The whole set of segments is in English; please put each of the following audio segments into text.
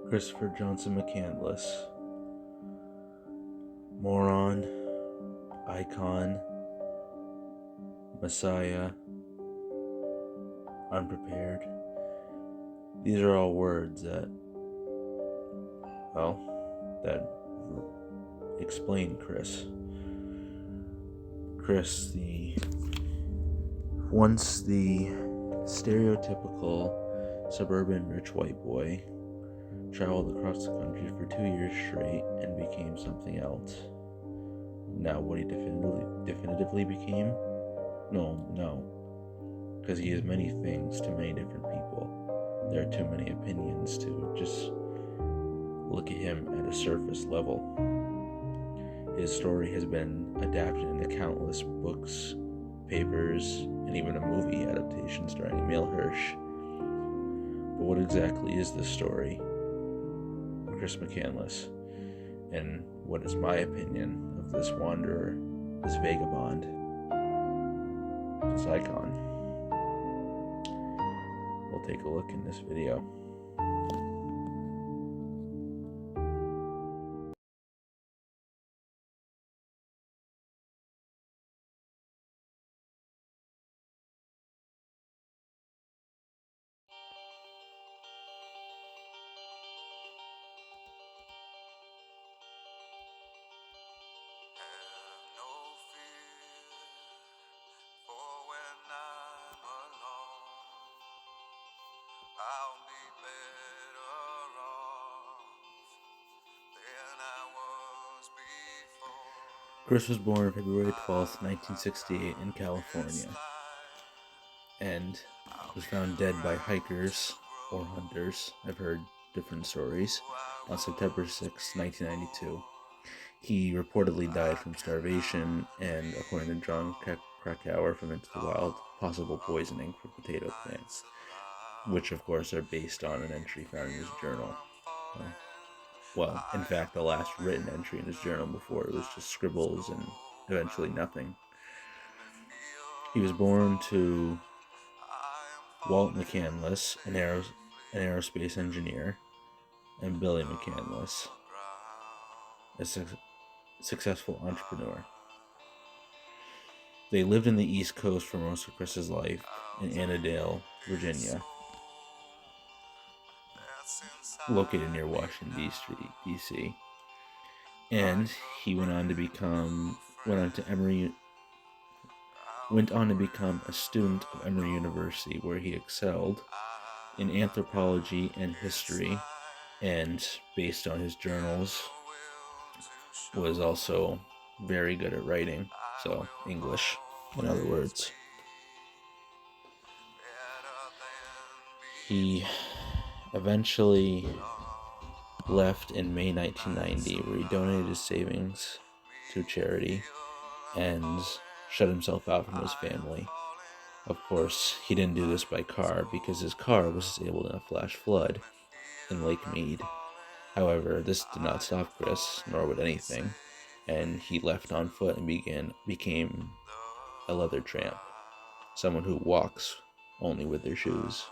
Christopher Johnson McCandless. Moron, icon, messiah, unprepared. These are all words that explain Chris. Chris, once the stereotypical suburban rich white boy, traveled across the country for 2 years straight and became something else. Now, what he definitively became? No, because he is many things to many different people. There are too many opinions to just look at him at a surface level. His story has been adapted into countless books, papers, and even a movie adaptation starring Emile Hirsch. But what exactly is this story of Chris McCandless? And what is my opinion of this wanderer, this vagabond, this icon? We'll take a look in this video. I'll be better off than I was before. Chris was born February 12th, 1968 in California, and was found dead by hikers or hunters, I've heard different stories, on September 6, 1992. He reportedly died from starvation and, according to John Krakauer from Into the Wild, possible poisoning from potato plants, which of course are based on an entry found in his journal. Well, in fact, the last written entry in his journal before it was just scribbles and eventually nothing. He was born to Walt McCandless, an aerospace engineer, and Billy McCandless, a successful entrepreneur. They lived in the East Coast for most of Chris's life in Annandale, Virginia, located near Washington, D.C. And he went on to become a student of Emory University, where he excelled in anthropology and history, and based on his journals, was also very good at writing, so English, in other words. He eventually left in May 1990, where he donated his savings to charity and shut himself out from his family. Of course, he didn't do this by car because his car was disabled in a flash flood in Lake Mead. However, this did not stop Chris, nor would anything, and he left on foot and became a leather tramp, someone who walks only with their shoes.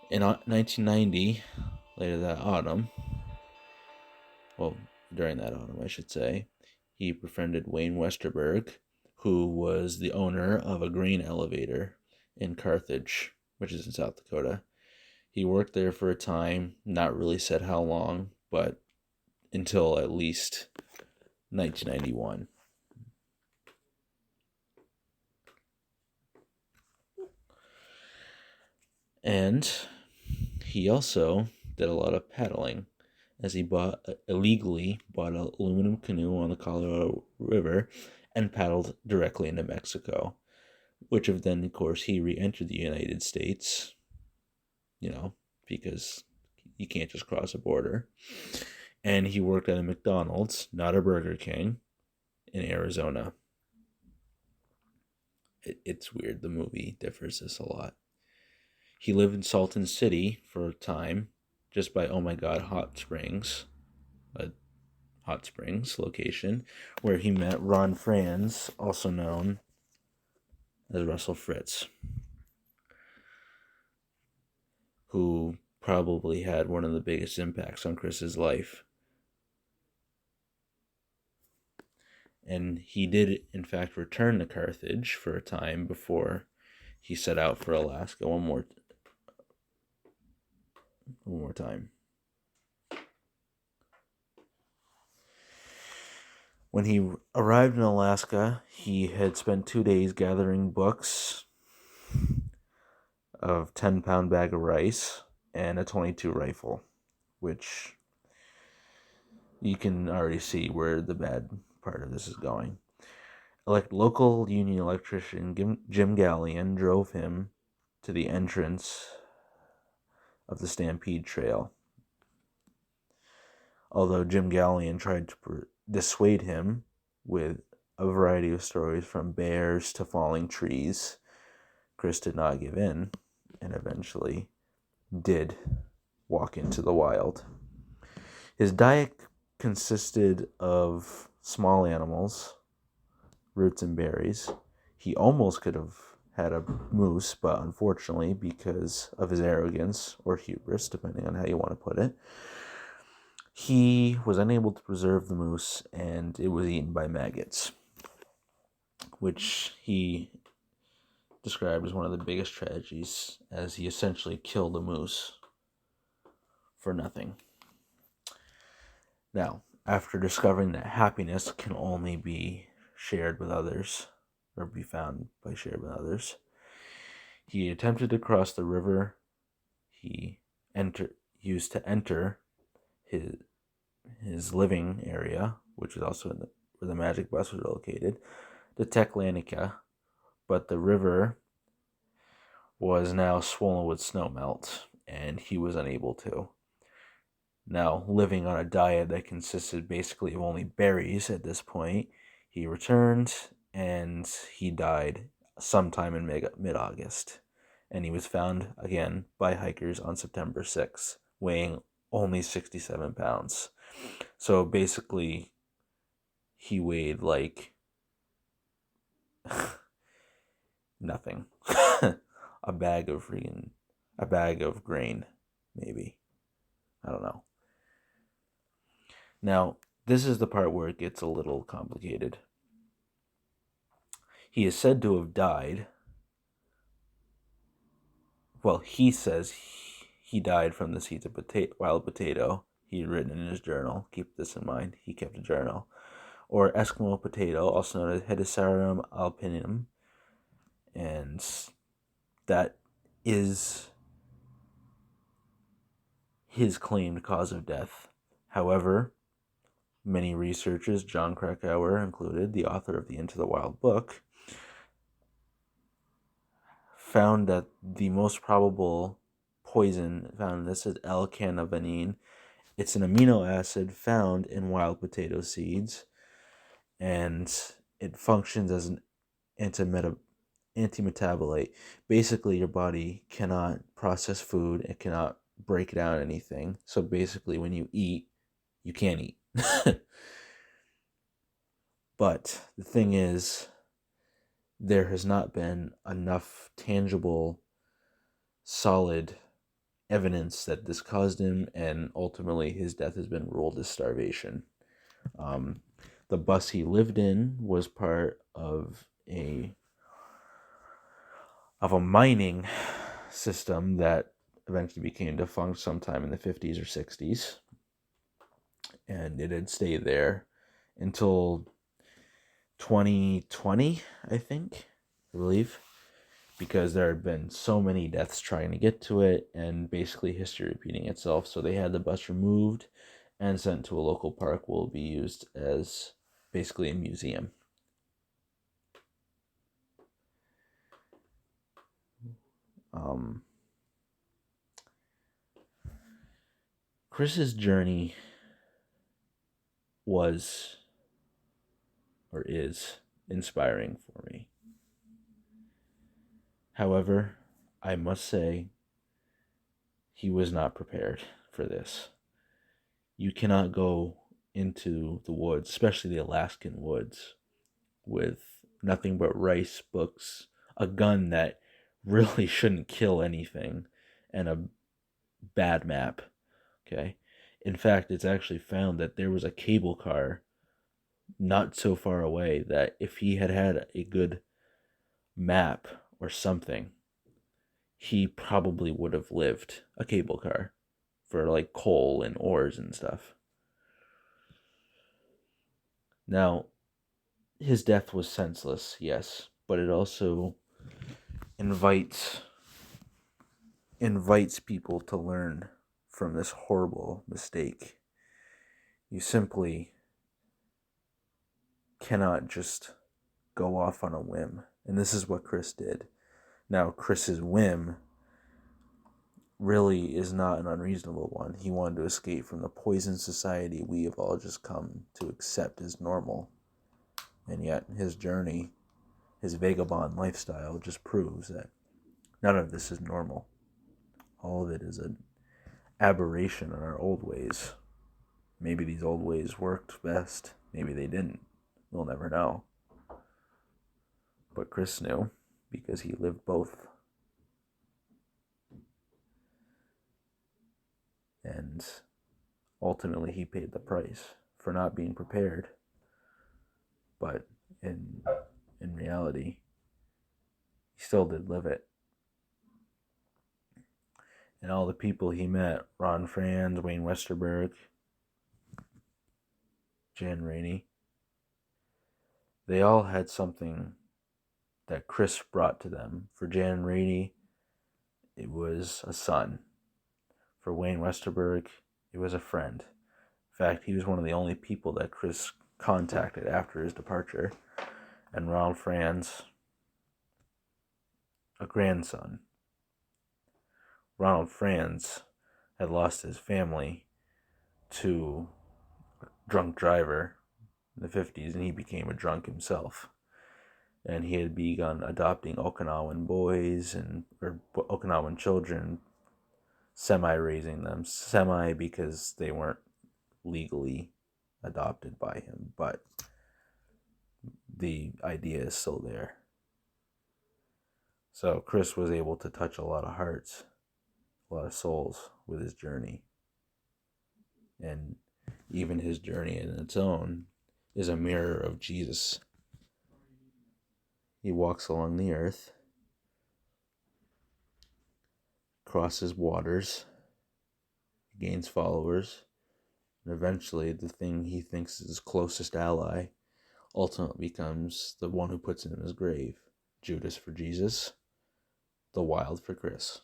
In 1990, during that autumn, I should say, he befriended Wayne Westerberg, who was the owner of a grain elevator in Carthage, which is in South Dakota. He worked there for a time, not really said how long, but until at least 1991. And he also did a lot of paddling, as he illegally bought an aluminum canoe on the Colorado River and paddled directly into Mexico, which then, of course, he re-entered the United States, because you can't just cross a border. And he worked at a McDonald's, not a Burger King, in Arizona. It's weird. The movie differs this a lot. He lived in Salton City for a time, just by Oh My God Hot Springs, a hot springs location, where he met Ron Franz, also known as Russell Fritz. who probably had one of the biggest impacts on Chris's life. And he did, in fact, return to Carthage for a time before he set out for Alaska one more time. When he arrived in Alaska, he had spent 2 days gathering books, a 10-pound bag of rice, and a .22 rifle, which you can already see where the bad part of this is going. Local union electrician Jim Gallion drove him to the entrance of the Stampede Trail. Although Jim Gallion tried to dissuade him with a variety of stories from bears to falling trees, Chris did not give in and eventually did walk into the wild. His diet consisted of small animals, roots and berries. He almost could have had a moose, but unfortunately, because of his arrogance or hubris, depending on how you want to put it, he was unable to preserve the moose, and it was eaten by maggots, which he described as one of the biggest tragedies, as he essentially killed a moose for nothing. Now, after discovering that happiness can only be shared with others, or be found by shared with others, he attempted to cross the river he used to enter his living area, which was also where the magic bus was located, to Techlanica, but the river was now swollen with snowmelt, and he was unable to. Now, living on a diet that consisted basically of only berries at this point, he returned, and he died sometime in mid-August. And he was found again by hikers on September 6th, weighing only 67 pounds. So basically, he weighed like nothing. a bag of grain, maybe. I don't know. Now, this is the part where it gets a little complicated. He is said to have died. Well, he says he died from the seeds of wild potato he had written in his journal. Keep this in mind. He kept a journal. Or Eskimo potato, also known as Hedysarum alpinum. And that is his claimed cause of death. However, many researchers, John Krakauer included, the author of the Into the Wild book, found that the most probable poison found in this is L-canavanine. It's an amino acid found in wild potato seeds, and it functions as an anti-metabolite. Basically, your body cannot process food, it cannot break down anything. So basically, when you eat, you can't eat. But the thing is, there has not been enough tangible, solid evidence that this caused him, and ultimately his death has been ruled as starvation. The bus he lived in was part of a mining system that eventually became defunct sometime in the 50s or 60s, and it had stayed there until 2020, I believe, because there had been so many deaths trying to get to it, and basically history repeating itself. So they had the bus removed and sent to a local park, will be used as basically a museum. Chris's journey was, or is, inspiring for me. However, I must say, he was not prepared for this. You cannot go into the woods, especially the Alaskan woods, with nothing but rice, books, a gun that really shouldn't kill anything, and a bad map. Okay. In fact, it's actually found that there was a cable car not so far away that if he had had a good map or something, he probably would have lived a cable car for like coal and ores and stuff. Now, his death was senseless, yes, but it also invites invites people to learn from this horrible mistake. You simply cannot just go off on a whim. And this is what Chris did. Now, Chris's whim really is not an unreasonable one. He wanted to escape from the poison society we have all just come to accept as normal. And yet, his journey, his vagabond lifestyle, just proves that none of this is normal. All of it is an aberration in our old ways. Maybe these old ways worked best. Maybe they didn't. We'll never know. But Chris knew because he lived both. And ultimately he paid the price for not being prepared. But in reality, he still did live it. And all the people he met, Ron Franz, Wayne Westerberg, Jan Rainey, they all had something that Chris brought to them. For Jan Rainey, it was a son. For Wayne Westerberg, it was a friend. In fact, he was one of the only people that Chris contacted after his departure. And Ronald Franz, a grandson. Ronald Franz had lost his family to a drunk driver in the 50s, and he became a drunk himself. And he had begun adopting Okinawan boys or Okinawan children, semi-raising them. Semi because they weren't legally adopted by him, but the idea is still there. So Chris was able to touch a lot of hearts, a lot of souls with his journey. And even his journey in its own is a mirror of Jesus. He walks along the earth, crosses waters, gains followers, and eventually the thing he thinks is his closest ally ultimately becomes the one who puts him in his grave. Judas for Jesus, the Wild for Chris.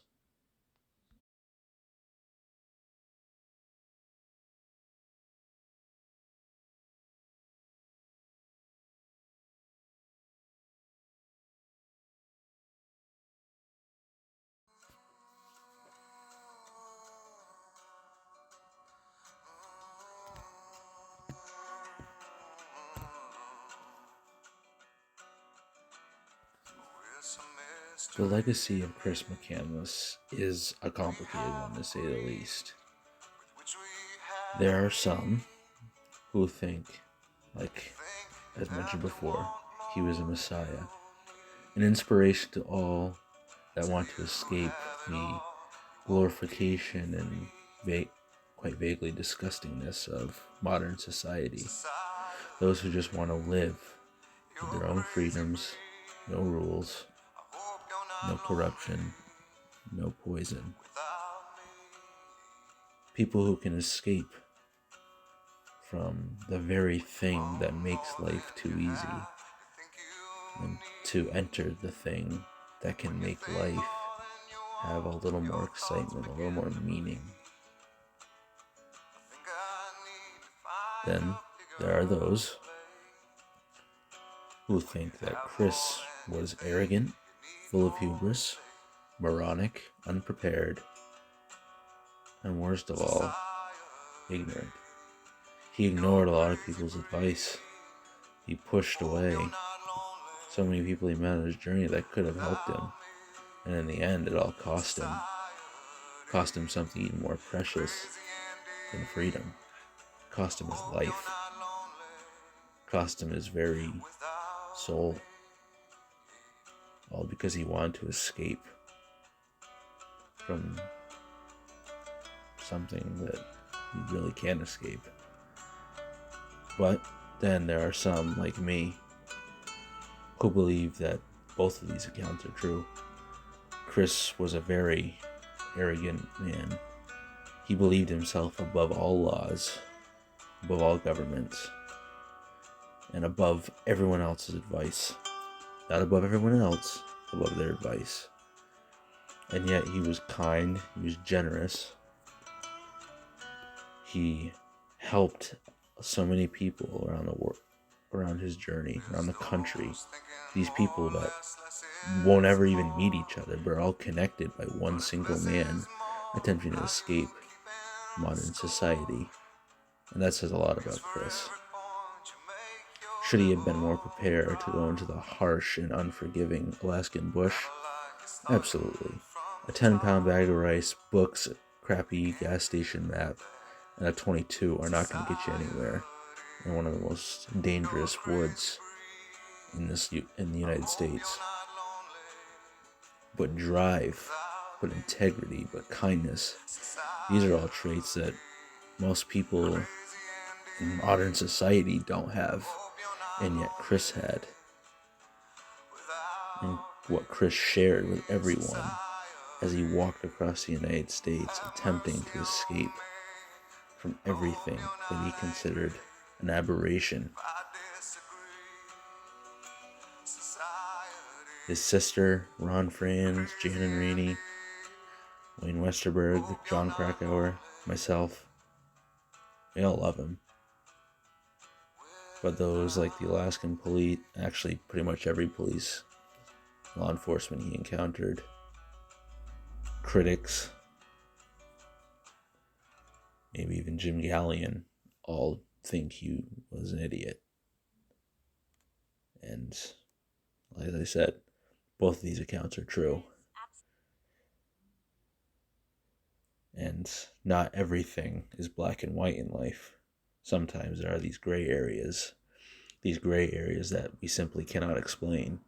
The legacy of Chris McCandless is a complicated one, to say the least. There are some who think, like as mentioned before, he was a messiah, an inspiration to all that want to escape the glorification and quite vaguely disgustingness of modern society. Those who just want to live with their own freedoms, no rules, no corruption, no poison. People who can escape from the very thing that makes life too easy and to enter the thing that can make life have a little more excitement, a little more meaning. Then there are those who think that Chris was arrogant, full of hubris, moronic, unprepared, and worst of all, ignorant. He ignored a lot of people's advice. He pushed away so many people he met on his journey that could have helped him. And in the end, it all cost him. Cost him something even more precious than freedom. Cost him his life. Cost him his very soul. All because he wanted to escape from something that you really can't escape. But then there are some, like me, who believe that both of these accounts are true. Chris was a very arrogant man. He believed himself above all laws, above all governments, and above everyone else's advice. Not above everyone else, above their advice. And yet he was kind, he was generous. He helped so many people around the world, around his journey, around the country. These people that won't ever even meet each other, but are all connected by one single man attempting to escape modern society. And that says a lot about Chris. Should he have been more prepared to go into the harsh and unforgiving Alaskan bush? Absolutely. A 10-pound bag of rice, books, crappy gas station map, and a .22 are not going to get you anywhere in one of the most dangerous woods in the United States. But drive, but integrity, but kindness, these are all traits that most people in modern society don't have, and yet Chris had. And what Chris shared with everyone as he walked across the United States attempting to escape from everything that he considered an aberration. His sister, Ron Franz, Janet Rainey, Wayne Westerberg, John Krakauer, myself, we all love him. But those like the Alaskan police, actually pretty much every police, law enforcement he encountered, critics, maybe even Jim Gallion, all think he was an idiot. And as I said, both of these accounts are true. And not everything is black and white in life. Sometimes there are these gray areas that we simply cannot explain,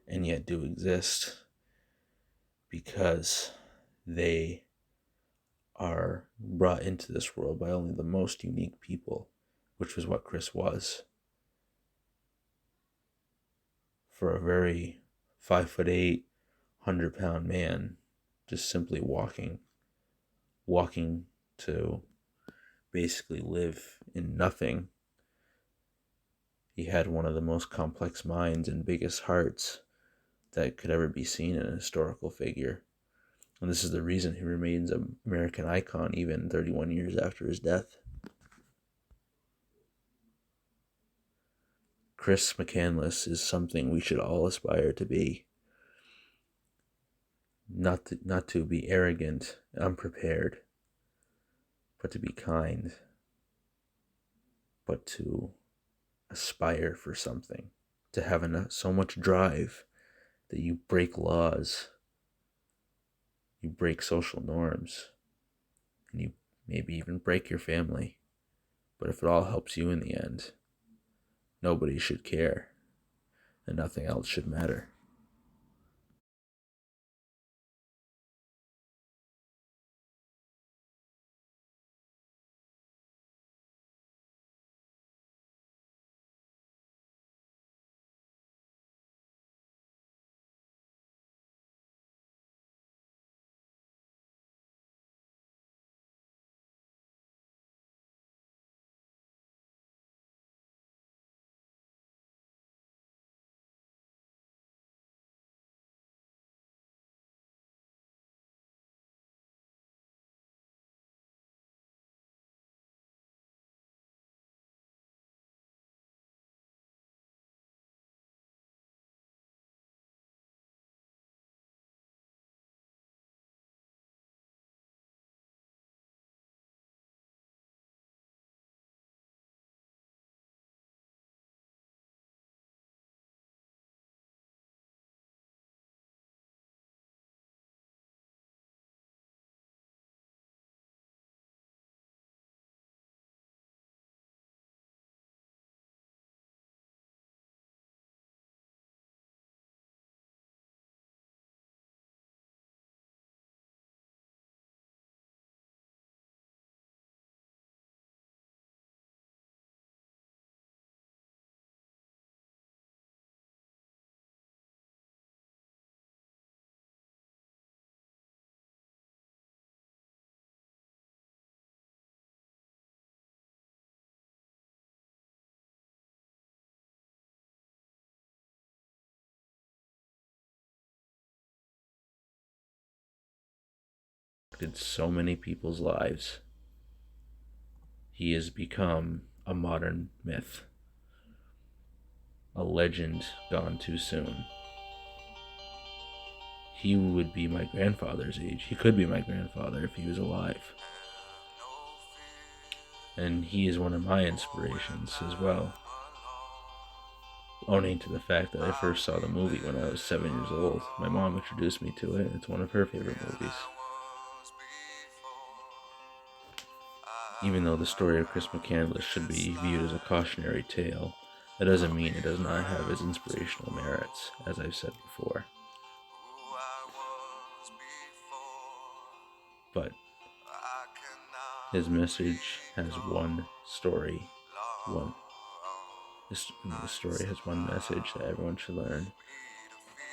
and yet do exist because they are brought into this world by only the most unique people, which was what Chris was. For a very 5'8", 100-pound man, just simply walking to basically live in nothing. He had one of the most complex minds and biggest hearts that could ever be seen in a historical figure. And this is the reason he remains an American icon even 31 years after his death. Chris McCandless is something we should all aspire to be. Not to be arrogant, unprepared, but to be kind, but to aspire for something, to have so much drive that you break laws, you break social norms, and you maybe even break your family. But if it all helps you in the end, nobody should care, and nothing else should matter. impacted so many people's lives. He has become a modern myth, a legend gone too soon. He would be my grandfather's age. He could be my grandfather if he was alive. And he is one of my inspirations as well. Owing to the fact that I first saw the movie when I was 7 years old. My mom introduced me to it. It's one of her favorite movies. Even though the story of Chris McCandless should be viewed as a cautionary tale, that doesn't mean it does not have its inspirational merits, as I've said before. But his message has one story. The story has one message that everyone should learn.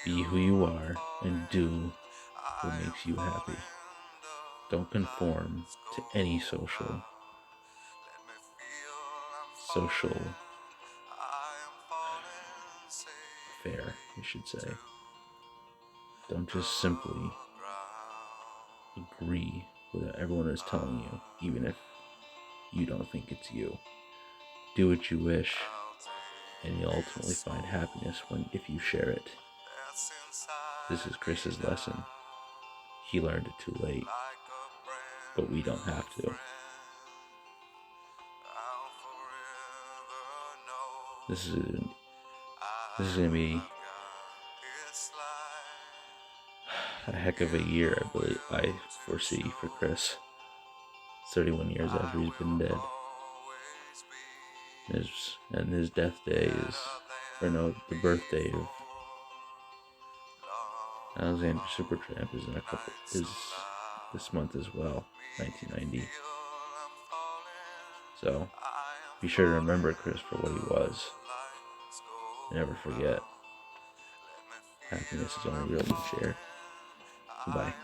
Be who you are and do what makes you happy. Don't conform to any social affair, you should say. Don't just simply agree with what everyone is telling you, even if you don't think it's you. Do what you wish, and you'll ultimately find happiness if you share it. This is Chris's lesson. He learned it too late, but we don't have to. This is going to be a heck of a year, I foresee, for Chris. 31 years after he's been dead. His death day the birthday of Alexander Supertramp is this month as well, 1990. So, be sure to remember Chris for what he was. Never forget, happiness is only real when shared. Goodbye.